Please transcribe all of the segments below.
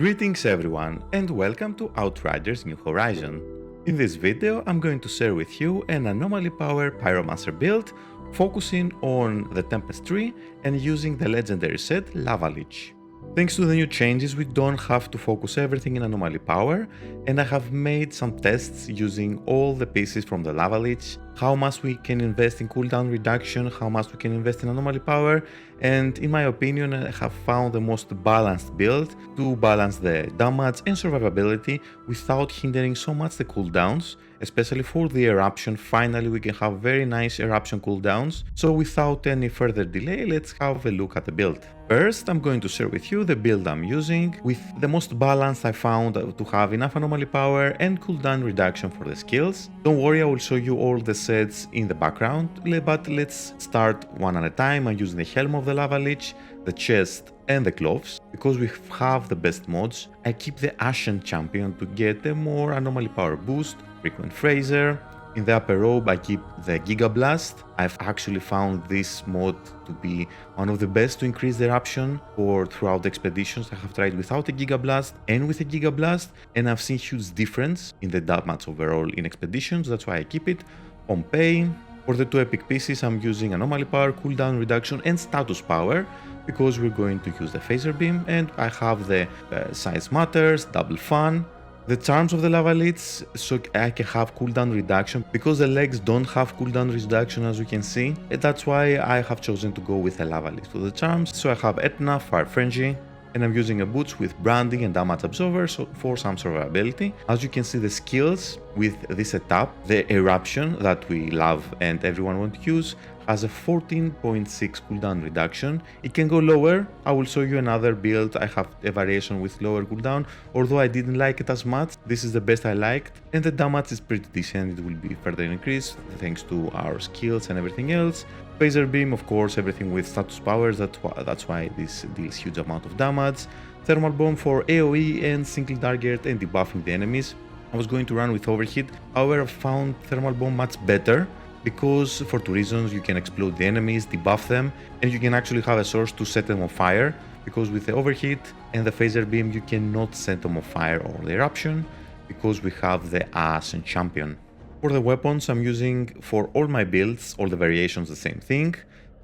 Greetings everyone and welcome to Outriders New Horizon. In this video I'm going to share with you an anomaly powered Pyromancer build focusing on the Tempest tree and using the legendary set Lava Lich. Thanks to the new changes we don't have to focus everything in anomaly power, and I have made some tests using all the pieces from the Lava Lich, how much we can invest in cooldown reduction, how much we can invest in anomaly power, and in my opinion I have found the most balanced build to balance the damage and survivability without hindering so much the cooldowns, especially for the eruption. Finally we can have very nice eruption cooldowns, so without any further delay let's have a look at the build. First I'm going to share with you the build I'm using with the most balance I found to have enough anomaly power and cooldown reduction for the skills. Don't worry, I will show you all the sets in the background, but let's start one at a time. I'm using the helm of the Lava Lich, the chest and the gloves. Because we have the best mods, I keep the Ashen champion to get a more anomaly power boost, frequent Fraser. In the upper robe I keep the Giga Blast. I've actually found this mod to be one of the best to increase the eruption for throughout the expeditions. I have tried without a Giga Blast and with a Giga Blast, and I've seen huge difference in the damage overall in expeditions. That's why I keep it. Pompeii. For the two epic pieces I'm using anomaly power, cooldown reduction and status power, because we're going to use the phaser beam, and I have the size matters, double fun. The charms of the Lava Lich, so I can have cooldown reduction, because the legs don't have cooldown reduction as you can see. That's why I have chosen to go with a Lava Lich for the charms. So I have Etna, Fire Frenzy, and I'm using a boots with branding and damage absorber for some survivability. As you can see, the skills with this setup, the eruption that we love and everyone wants to use, has a 14.6 cooldown reduction. It can go lower. I will show you another build. I have a variation with lower cooldown, although I didn't like it as much. This is the best I liked, and the damage is pretty decent. It will be further increased thanks to our skills and everything else. Phaser beam, of course, everything with status powers. That's why this deals huge amount of damage. Thermal bomb for AoE and single target and debuffing the enemies. I was going to run with overheat, however I found thermal bomb much better, because for two reasons: you can explode the enemies, debuff them, and you can actually have a source to set them on fire, because with the overheat and the phaser beam you cannot set them on fire or the eruption, because we have the Ashen champion. For the weapons I'm using for all my builds, all the variations the same thing.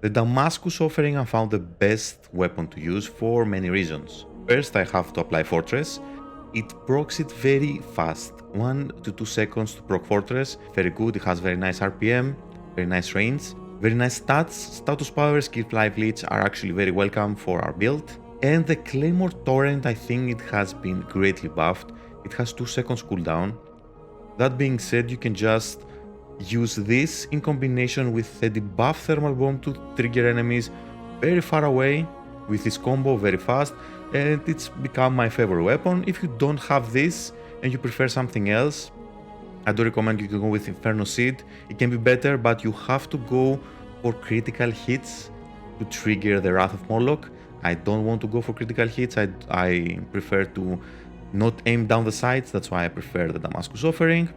The Damascus offering I found the best weapon to use for many reasons. First, I have to apply Fortress. It procs it very fast, 1 to 2 seconds to proc Fortress, very good. It has very nice RPM, very nice range, very nice stats. Status power, skill 5 leads are actually very welcome for our build. And the Claymore Torrent, I think it has been greatly buffed. It has 2 seconds cooldown. That being said, you can just use this in combination with the debuff thermal bomb to trigger enemies very far away with this combo very fast, and it's become my favorite weapon. If you don't have this and you prefer something else, I do recommend you to go with Inferno Seed. It can be better, but you have to go for critical hits to trigger the Wrath of Moloch. I don't want to go for critical hits. I prefer to not aim down the sides. That's why I prefer the Damascus offering.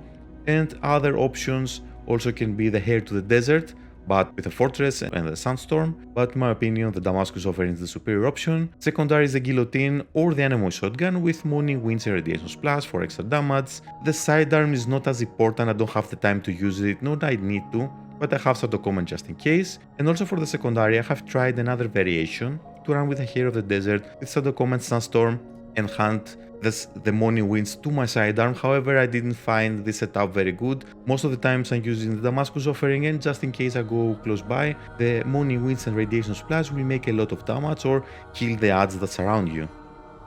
And other options also can be the Hair to the Desert, but with a Fortress and the Sandstorm. But in my opinion, the Damascus offering is the superior option. Secondary is the Guillotine or the Anemo Shotgun with Mooning Winds and Radiation Splash for extra damage. The sidearm is not as important. I don't have the time to use it, nor I need to, but I have Shadow Command just in case. And also for the secondary, I have tried another variation to run with the Hair of the Desert with Shadow Command, Sandstorm, and hunt the Mooning Winds to my sidearm. However, I didn't find this setup very good. Most of the times I'm using the Damascus offering, and just in case I go close by, the Mooning Winds and Radiation Splash will make a lot of damage or kill the adds that surround you.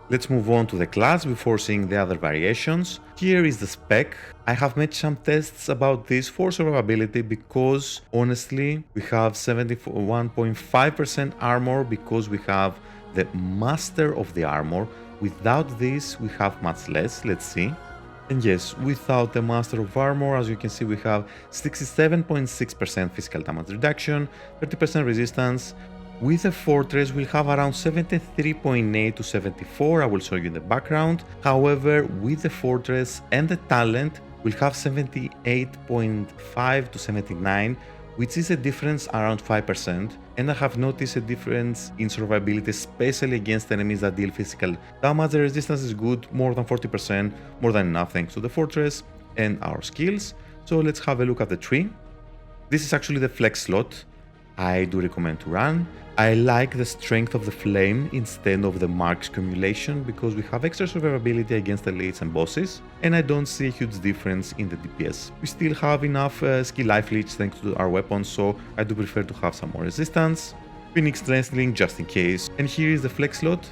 Let's move on to the class before seeing the other variations. Here is the spec. I have made some tests about this for survivability, because honestly we have 71.5% armor because we have the Master of the Armor. Without this we have much less. Let's see. And yes, without the Master of Armor, as you can see, we have 67.6% physical damage reduction, 30% resistance. With the Fortress we'll have around 73.8 to 74, I will show you in the background. However, with the Fortress and the Talent we'll have 78.5 to 79 which is a difference around 5%, and I have noticed a difference in survivability, especially against enemies that deal physical damage. The resistance is good, more than 40%, more than enough thanks to the fortress and our skills. So let's have a look at the tree. This is actually the flex slot I do recommend to run. I like the strength of the flame instead of the marks accumulation because we have extra survivability against elites and bosses, and I don't see a huge difference in the DPS. We still have enough skill life leech thanks to our weapons, so I do prefer to have some more resistance. Phoenix Nestling just in case. And here is the flex slot.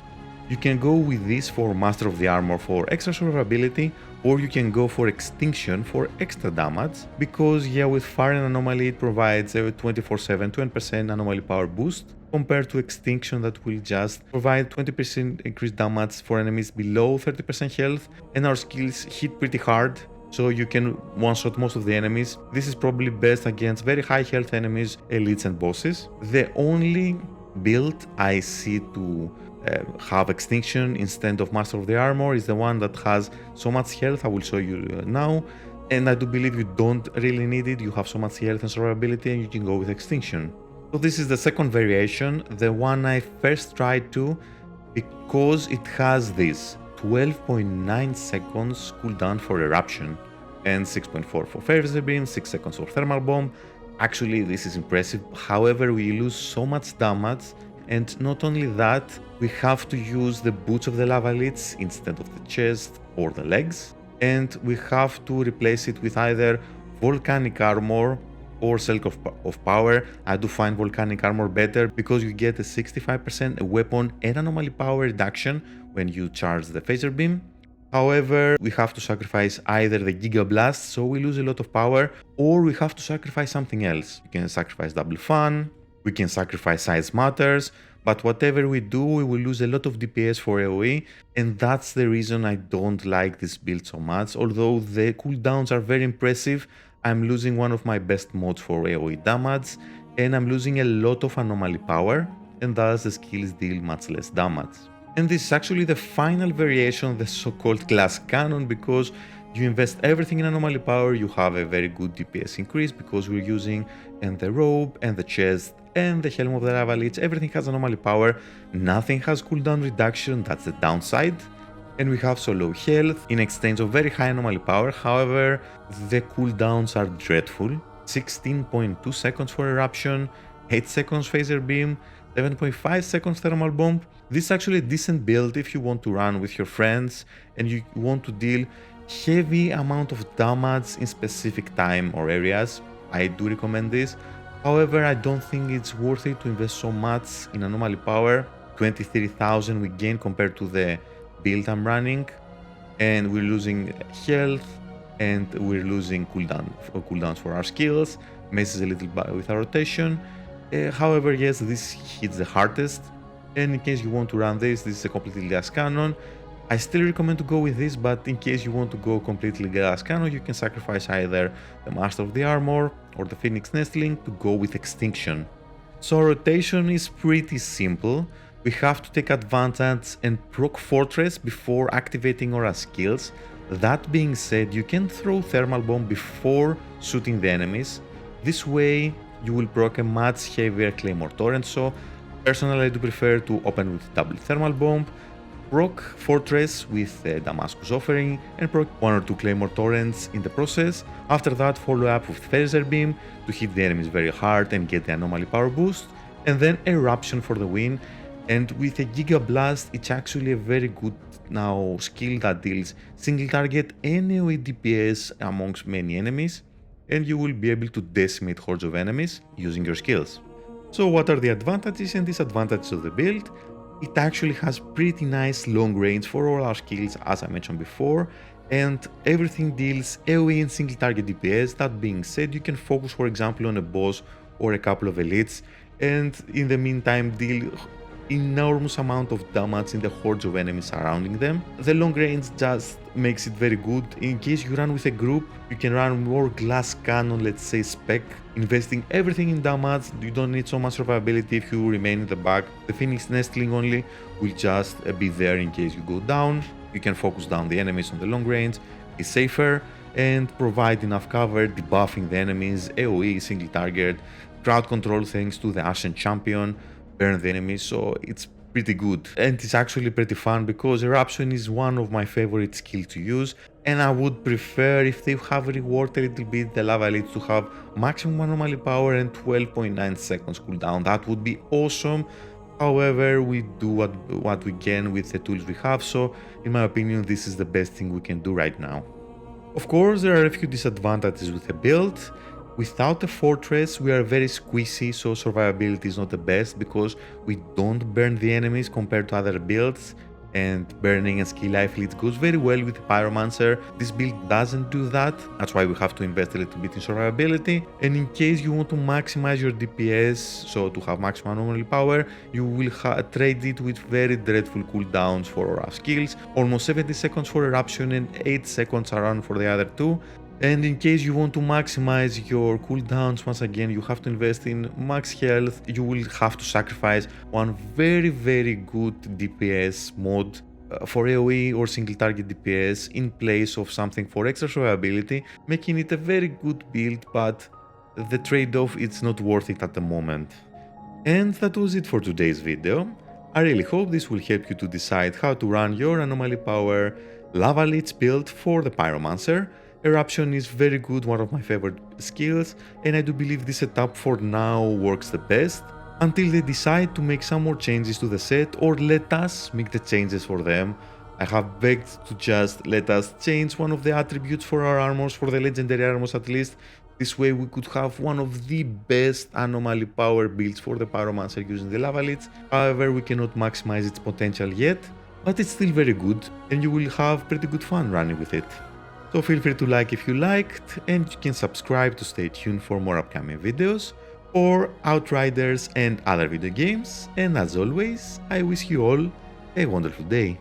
You can go with this for Master of the Armor for extra survivability, or you can go for Extinction for extra damage, because yeah, with Fire and Anomaly it provides a 24/7 20% anomaly power boost, compared to Extinction that will just provide 20% increased damage for enemies below 30% health, and our skills hit pretty hard, so you can one-shot most of the enemies. This is probably best against very high health enemies, elites and bosses. The only build I see to have Extinction instead of Master of the Armor is the one that has so much health. I will show you now, and I do believe you don't really need it. You have so much health and survivability and you can go with Extinction. So this is the second variation, the one I first tried to, because it has this 12.9 seconds cooldown for Eruption and 6.4 for Phaser Beam, 6 seconds for Thermal Bomb. Actually, this is impressive. However, we lose so much damage, and not only that, we have to use the boots of the lava elites instead of the chest or the legs, and we have to replace it with either volcanic armor or Silk of Power. I do find volcanic armor better because you get a 65% weapon and anomaly power reduction when you charge the phaser beam. However, we have to sacrifice either the Giga Blast, so we lose a lot of power, or we have to sacrifice something else. We can sacrifice Double Fan, we can sacrifice Size Matters, but whatever we do, we will lose a lot of DPS for AoE, and that's the reason I don't like this build so much. Although the cooldowns are very impressive, I'm losing one of my best mods for AoE damage, and I'm losing a lot of anomaly power, and thus the skills deal much less damage. And this is actually the final variation of the so-called glass cannon, because you invest everything in anomaly power, you have a very good DPS increase because we're using and the robe and the chest and the helm of the lava lich. Everything has anomaly power, nothing has cooldown reduction, that's the downside. And we have so low health in exchange of very high anomaly power. However, the cooldowns are dreadful. 16.2 seconds for eruption, 8 seconds phaser beam, 7.5 seconds thermal bomb. This is actually a decent build if you want to run with your friends and you want to deal heavy amount of damage in specific time or areas. I do recommend this. However, I don't think it's worth it to invest so much in anomaly power. 23,000 we gain compared to the build I'm running, and we're losing health and we're losing cooldowns for our skills, messes a little bit with our rotation. However, yes, this hits the hardest, and in case you want to run this is a completely glass cannon. I still recommend to go with this, but in case you want to go completely glass cannon, you can sacrifice either the Master of the Armor or the Phoenix Nestling to go with Extinction. So rotation is pretty simple. We have to take advantage and proc Fortress before activating our skills. That being said, you can throw Thermal Bomb before shooting the enemies. This way you will proc a much heavier Claymore Torrent, so personally I do prefer to open with double Thermal Bomb, proc Fortress with Damascus Offering, and proc 1 or 2 Claymore Torrents in the process. After that, follow up with Phaser Beam to hit the enemies very hard and get the anomaly power boost, and then Eruption for the win. And with a Giga Blast, it's actually a very good now skill that deals single target and AoE DPS amongst many enemies, and you will be able to decimate hordes of enemies using your skills. So what are the advantages and disadvantages of the build? It actually has pretty nice long range for all our skills, as I mentioned before, and everything deals AoE and single target DPS. That being said, you can focus, for example, on a boss or a couple of elites, and in the meantime deal enormous amount of damage in the hordes of enemies surrounding them. The long range just makes it very good. In case you run with a group, you can run more glass cannon, let's say spec, investing everything in damage. You don't need so much survivability if you remain in the back. The Phoenix Nestling only will just be there in case you go down. You can focus down the enemies on the long range, it's safer. and provide enough cover, debuffing the enemies, AoE, single target, crowd control thanks to the Ascent champion, burn the enemies, so it's pretty good. And it's actually pretty fun because Eruption is one of my favorite skills to use, and I would prefer if they have reworked a little bit the Lava Lich to have maximum anomaly power and 12.9 seconds cooldown. That would be awesome. However, we do what we can with the tools we have, so in my opinion this is the best thing we can do right now. Of course, there are a few disadvantages with the build. Without a fortress, we are very squishy, so survivability is not the best because we don't burn the enemies compared to other builds, and burning and skill life leads goes very well with the Pyromancer. This build doesn't do that, that's why we have to invest a little bit in survivability. And in case you want to maximize your DPS, so to have maximum anomaly power, you will trade it with very dreadful cooldowns for aura skills, almost 70 seconds for Eruption and 8 seconds around for the other two. And in case you want to maximize your cooldowns, once again you have to invest in max health. You will have to sacrifice one very good DPS mod for AoE or single target DPS in place of something for extra survivability, making it a very good build, but the trade-off it's not worth it at the moment. And that was it for today's video. I really hope this will help you to decide how to run your anomaly power Lava Lich build for the Pyromancer. Eruption is very good, one of my favorite skills, and I do believe this setup for now works the best, until they decide to make some more changes to the set or let us make the changes for them. I have begged to just let us change one of the attributes for our armors, for the legendary armors at least. This way we could have one of the best anomaly power builds for the Pyromancer using the Lava Lich. However, we cannot maximize its potential yet, but it's still very good and you will have pretty good fun running with it. So feel free to like if you liked, and you can subscribe to stay tuned for more upcoming videos for Outriders and other video games. And as always, I wish you all a wonderful day.